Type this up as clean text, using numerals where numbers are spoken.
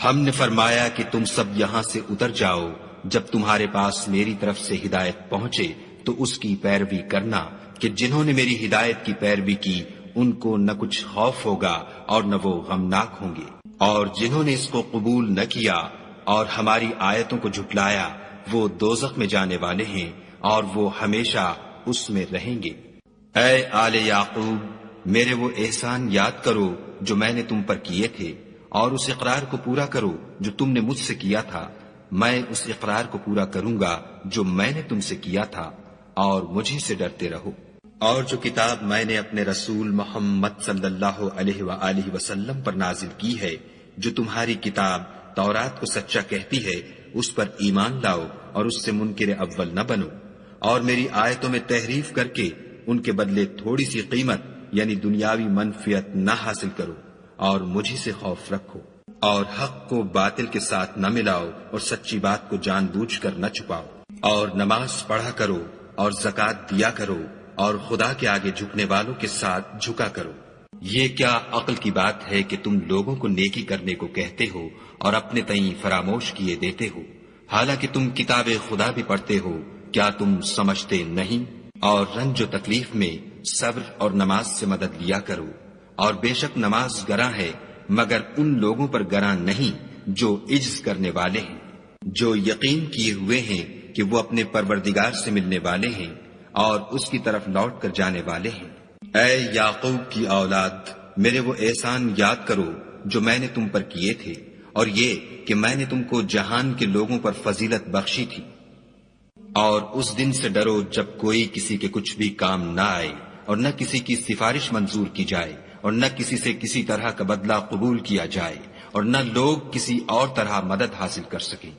ہم نے فرمایا کہ تم سب یہاں سے اتر جاؤ، جب تمہارے پاس میری طرف سے ہدایت پہنچے تو اس کی پیروی کرنا کہ جنہوں نے میری ہدایت کی پیروی کی ان کو نہ کچھ خوف ہوگا اور نہ وہ غمناک ہوں گے، اور جنہوں نے اس کو قبول نہ کیا اور ہماری آیتوں کو جھٹلایا وہ دوزخ میں جانے والے ہیں اور وہ ہمیشہ اس میں رہیں گے۔ اے آل یعقوب، میرے وہ احسان یاد کرو جو میں نے تم پر کیے تھے، اور اس اقرار کو پورا کرو جو تم نے مجھ سے کیا تھا، میں اس اقرار کو پورا کروں گا جو میں نے تم سے کیا تھا، اور مجھے سے ڈرتے رہو۔ اور جو کتاب میں نے اپنے رسول محمد صلی اللہ علیہ وآلہ وسلم پر نازل کی ہے، جو تمہاری کتاب تورات کو سچا کہتی ہے، اس پر ایمان لاؤ اور اس سے منکر اول نہ بنو، اور میری آیتوں میں تحریف کر کے ان کے بدلے تھوڑی سی قیمت یعنی دنیاوی منفعت نہ حاصل کرو، اور مجھے سے خوف رکھو، اور حق کو باطل کے ساتھ نہ ملاؤ اور سچی بات کو جان بوجھ کر نہ چھپاؤ، اور نماز پڑھا کرو اور زکوٰۃ دیا کرو، اور خدا کے آگے جھکنے والوں کے ساتھ جھکا کرو۔ یہ کیا عقل کی بات ہے کہ تم لوگوں کو نیکی کرنے کو کہتے ہو اور اپنے تئیں فراموش کیے دیتے ہو، حالانکہ تم کتاب خدا بھی پڑھتے ہو، کیا تم سمجھتے نہیں؟ اور رنج و تکلیف میں صبر اور نماز سے مدد لیا کرو، اور بے شک نماز گراں ہے مگر ان لوگوں پر گراں نہیں جو عجز کرنے والے ہیں، جو یقین کیے ہوئے ہیں کہ وہ اپنے پروردگار سے ملنے والے ہیں اور اس کی طرف لوٹ کر جانے والے ہیں۔ اے یعقوب کی اولاد، میرے وہ احسان یاد کرو جو میں نے تم پر کیے تھے، اور یہ کہ میں نے تم کو جہان کے لوگوں پر فضیلت بخشی تھی، اور اس دن سے ڈرو جب کوئی کسی کے کچھ بھی کام نہ آئے، اور نہ کسی کی سفارش منظور کی جائے، اور نہ کسی سے کسی طرح کا بدلہ قبول کیا جائے، اور نہ لوگ کسی اور طرح مدد حاصل کر سکیں۔